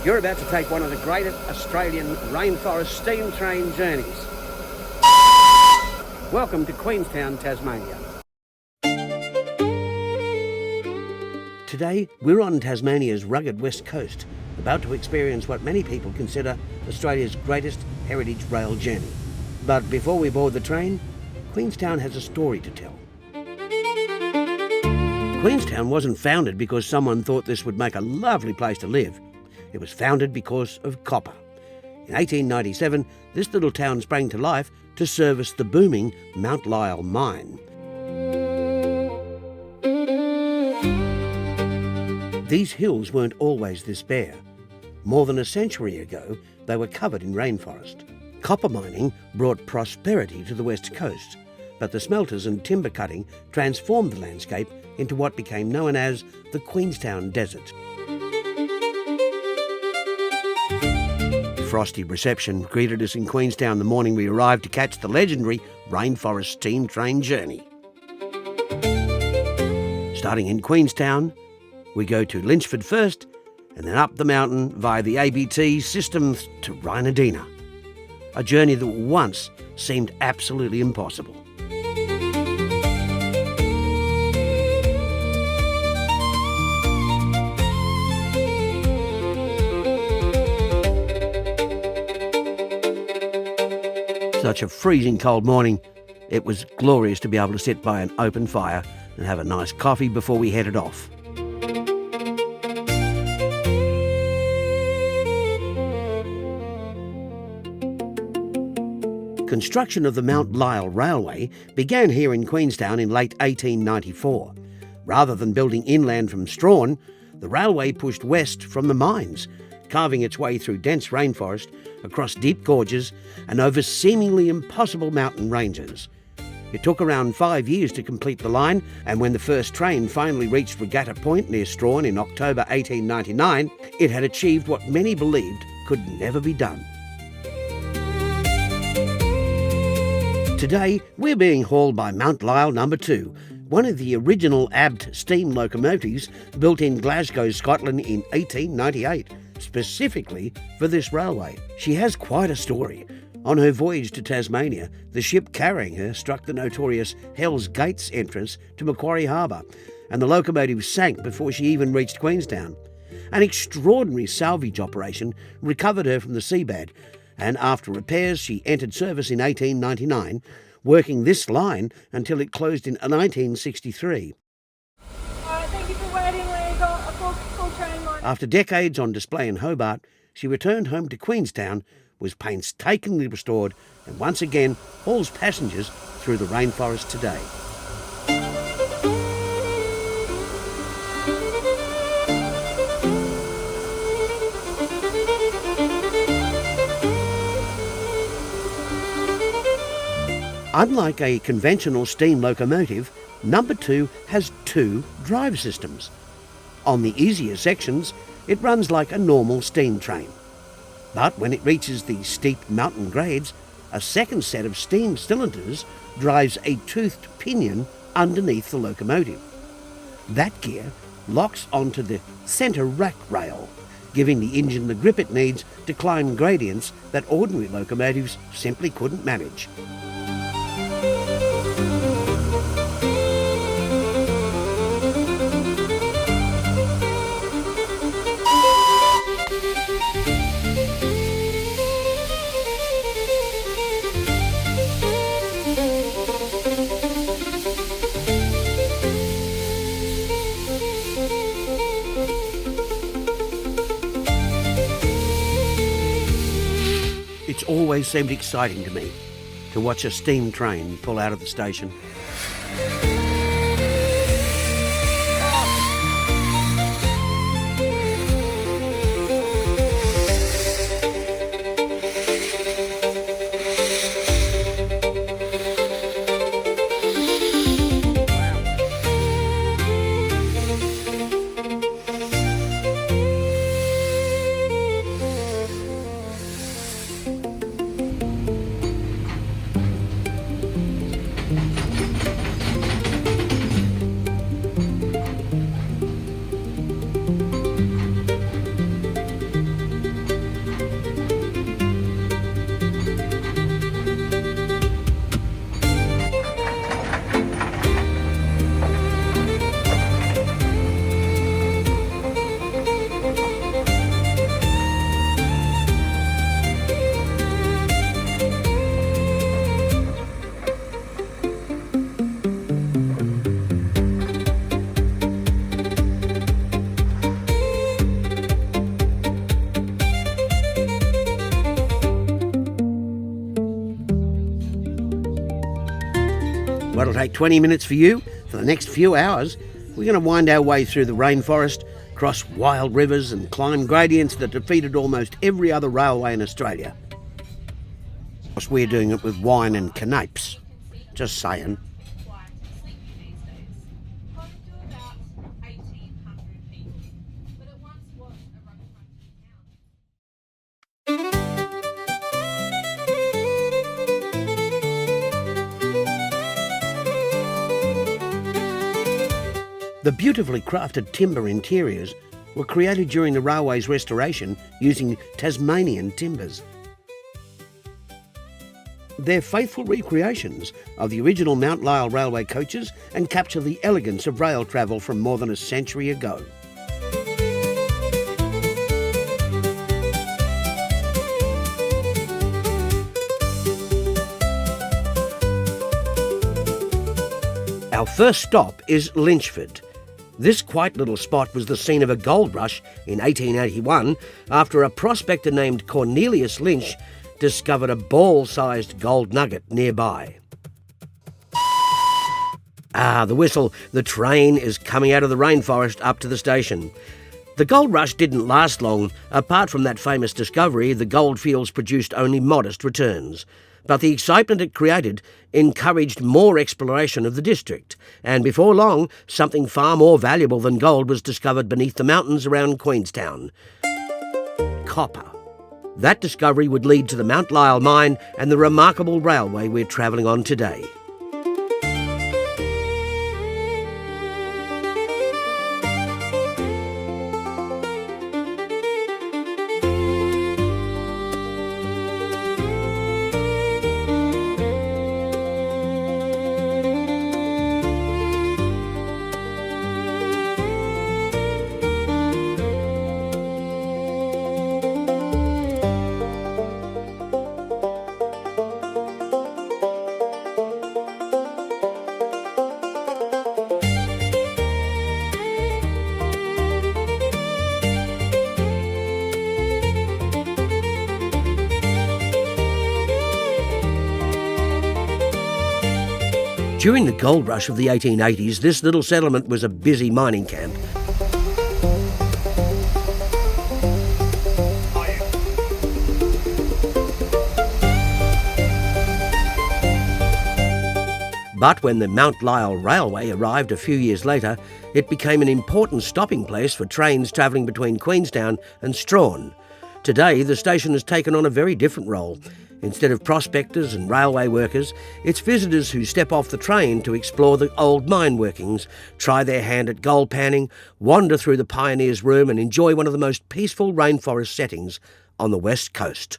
You're about to take one of the greatest Australian rainforest steam train journeys. Welcome to Queenstown, Tasmania. Today, we're on Tasmania's rugged west coast, about to experience what many people consider Australia's greatest heritage rail journey. But before we board the train, Queenstown has a story to tell. Queenstown wasn't founded because someone thought this would make a lovely place to live. It was founded because of copper. In 1897, this little town sprang to life to service the booming Mount Lyell mine. These hills weren't always this bare. More than a century ago, they were covered in rainforest. Copper mining brought prosperity to the west coast, but the smelters and timber cutting transformed the landscape into what became known as the Queenstown Desert. Frosty reception greeted us in Queenstown the morning we arrived to catch the legendary rainforest steam train journey. Starting in Queenstown, we go to Lynchford first, and then up the mountain via the ABT system to Rhinardina. A journey that once seemed absolutely impossible. Such a freezing cold morning, it was glorious to be able to sit by an open fire and have a nice coffee before we headed off. Construction of the Mount Lyell Railway began here in Queenstown in late 1894. Rather than building inland from Strahan, the railway pushed west from the mines, carving its way through dense rainforest, across deep gorges and over seemingly impossible mountain ranges. It took around 5 years to complete the line, and when the first train finally reached Regatta Point near Strahan in October 1899, it had achieved what many believed could never be done. Today, we're being hauled by Mount Lyell No. 2, one of the original ABT steam locomotives built in Glasgow, Scotland in 1898, specifically for this railway. She has quite a story. On her voyage to Tasmania, the ship carrying her struck the notorious Hell's Gates entrance to Macquarie Harbour, and the locomotive sank before she even reached Queenstown. An extraordinary salvage operation recovered her from the seabed, and after repairs she entered service in 1899, working this line until it closed in 1963. Thank you for waiting. We got a full train line. After decades on display in Hobart, she returned home to Queenstown, was painstakingly restored, and once again hauls passengers through the rainforest today. Unlike a conventional steam locomotive, No. 2 has two drive systems. On the easier sections, it runs like a normal steam train. But when it reaches the steep mountain grades, a second set of steam cylinders drives a toothed pinion underneath the locomotive. That gear locks onto the centre rack rail, giving the engine the grip it needs to climb gradients that ordinary locomotives simply couldn't manage. It's always seemed exciting to me to watch a steam train pull out of the station. take 20 minutes for you. For the next few hours, we're going to wind our way through the rainforest, cross wild rivers and climb gradients that defeated almost every other railway in Australia. Of course, we're doing it with wine and canapes. Just saying. The beautifully crafted timber interiors were created during the railway's restoration using Tasmanian timbers. They're faithful recreations of the original Mount Lyell railway coaches and capture the elegance of rail travel from more than a century ago. Our first stop is Lynchford. This quiet little spot was the scene of a gold rush in 1881 after a prospector named Cornelius Lynch discovered a ball-sized gold nugget nearby. Ah, the whistle. The train is coming out of the rainforest up to the station. The gold rush didn't last long. Apart from that famous discovery, the goldfields produced only modest returns. But the excitement it created encouraged more exploration of the district, and before long, something far more valuable than gold was discovered beneath the mountains around Queenstown. Copper. That discovery would lead to the Mount Lyell mine and the remarkable railway we're travelling on today. During the gold rush of the 1880s, this little settlement was a busy mining camp. But when the Mount Lyell Railway arrived a few years later, it became an important stopping place for trains travelling between Queenstown and Strahan. Today, the station has taken on a very different role. Instead of prospectors and railway workers, it's visitors who step off the train to explore the old mine workings, try their hand at gold panning, wander through the pioneer's room and enjoy one of the most peaceful rainforest settings on the west coast.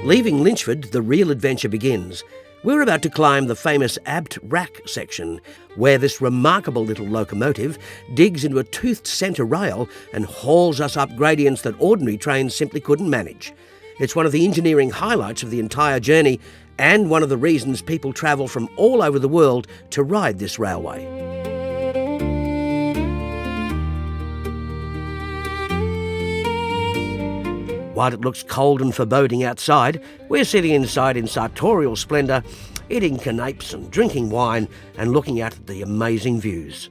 Leaving Lynchford, the real adventure begins. We're about to climb the famous Abt Rack section, where this remarkable little locomotive digs into a toothed centre rail and hauls us up gradients that ordinary trains simply couldn't manage. It's one of the engineering highlights of the entire journey and one of the reasons people travel from all over the world to ride this railway. While it looks cold and foreboding outside, we're sitting inside in sartorial splendour, eating canapes and drinking wine and looking out at the amazing views.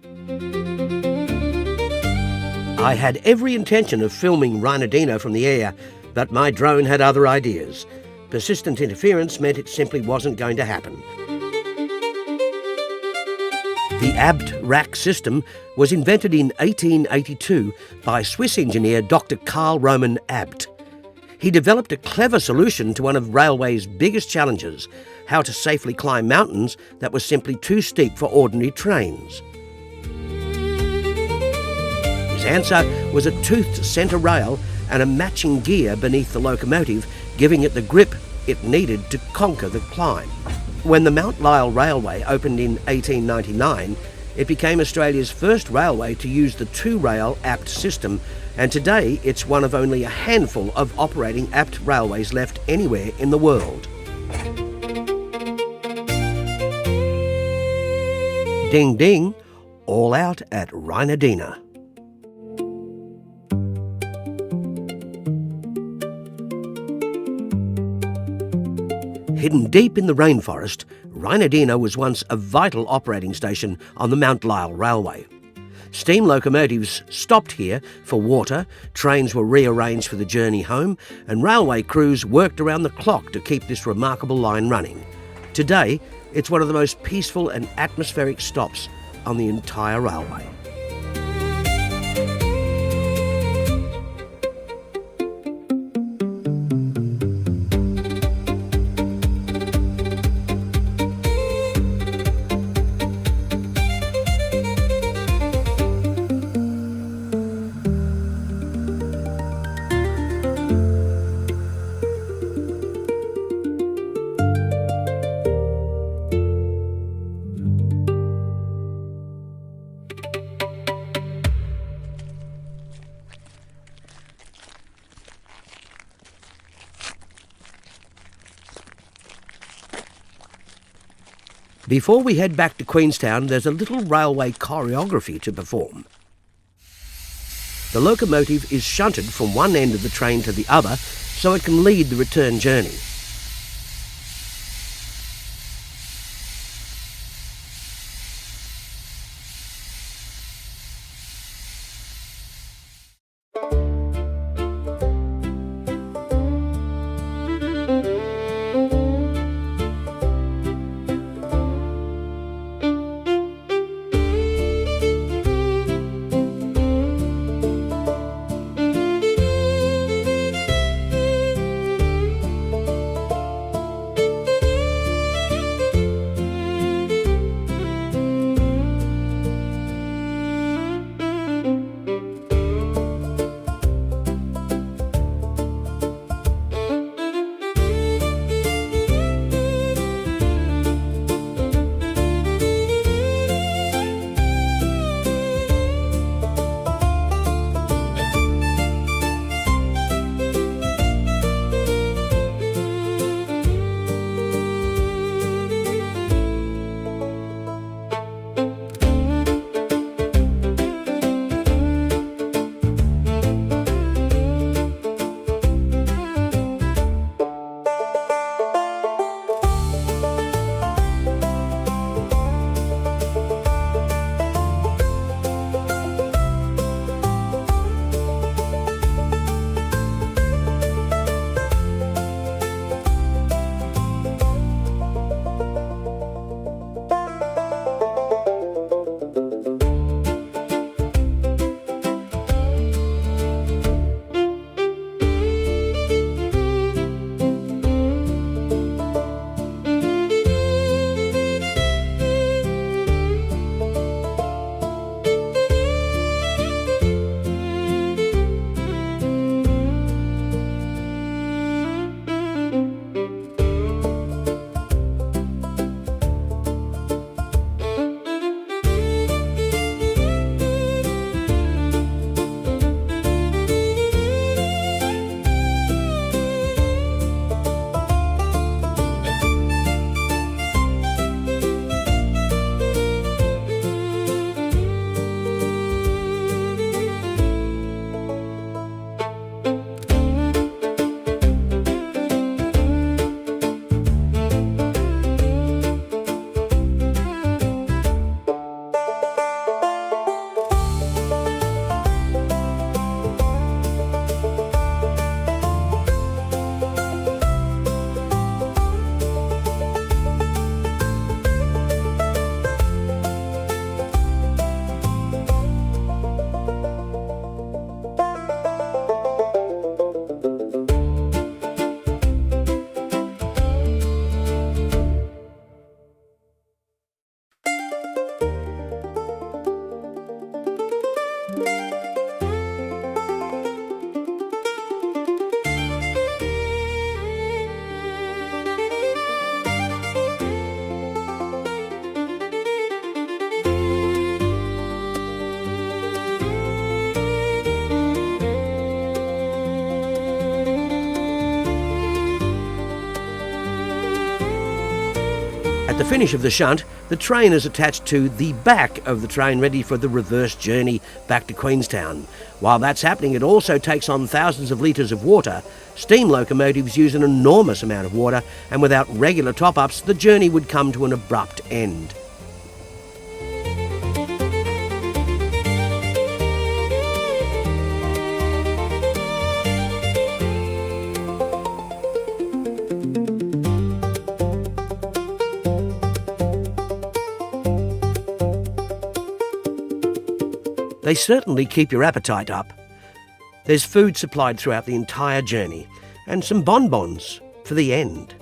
I had every intention of filming Rhinardina from the air, but my drone had other ideas. Persistent interference meant it simply wasn't going to happen. The Abt Rack system was invented in 1882 by Swiss engineer Dr. Karl Roman Abt. He developed a clever solution to one of railway's biggest challenges, how to safely climb mountains that were simply too steep for ordinary trains. His answer was a toothed centre rail and a matching gear beneath the locomotive, giving it the grip it needed to conquer the climb. When the Mount Lyell Railway opened in 1899, it became Australia's first railway to use the two-rail apt system, and today it's one of only a handful of operating apt railways left anywhere in the world. Ding ding, all out at Rhinardina. Hidden deep in the rainforest, Rhinardina was once a vital operating station on the Mount Lyell Railway. Steam locomotives stopped here for water, trains were rearranged for the journey home, and railway crews worked around the clock to keep this remarkable line running. Today, it's one of the most peaceful and atmospheric stops on the entire railway. Before we head back to Queenstown, there's a little railway choreography to perform. The locomotive is shunted from one end of the train to the other so it can lead the return journey. At the finish of the shunt, the train is attached to the back of the train, ready for the reverse journey back to Queenstown. While that's happening, it also takes on thousands of litres of water. Steam locomotives use an enormous amount of water, and without regular top-ups, the journey would come to an abrupt end. They certainly keep your appetite up. There's food supplied throughout the entire journey, and some bonbons for the end.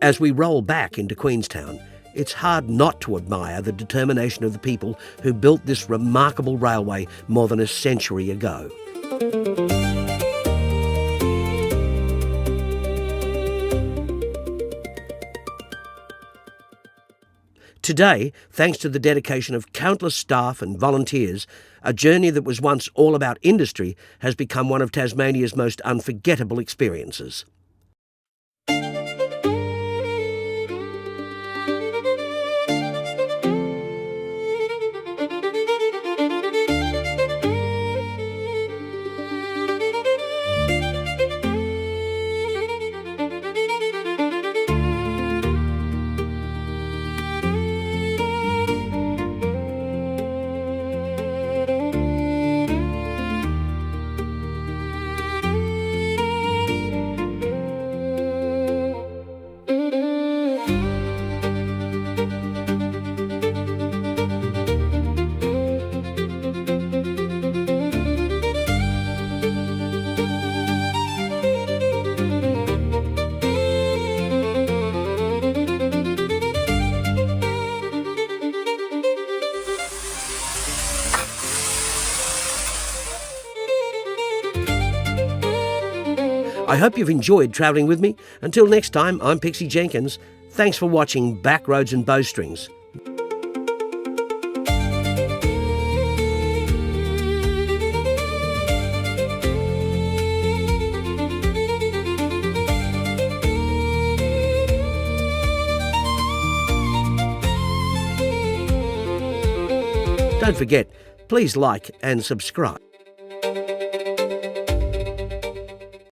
As we roll back into Queenstown, it's hard not to admire the determination of the people who built this remarkable railway more than a century ago. Today, thanks to the dedication of countless staff and volunteers, a journey that was once all about industry has become one of Tasmania's most unforgettable experiences. I hope you've enjoyed travelling with me. Until next time, I'm Pixie Jenkins. Thanks for watching Backroads and Bowstrings. Don't forget, please like and subscribe.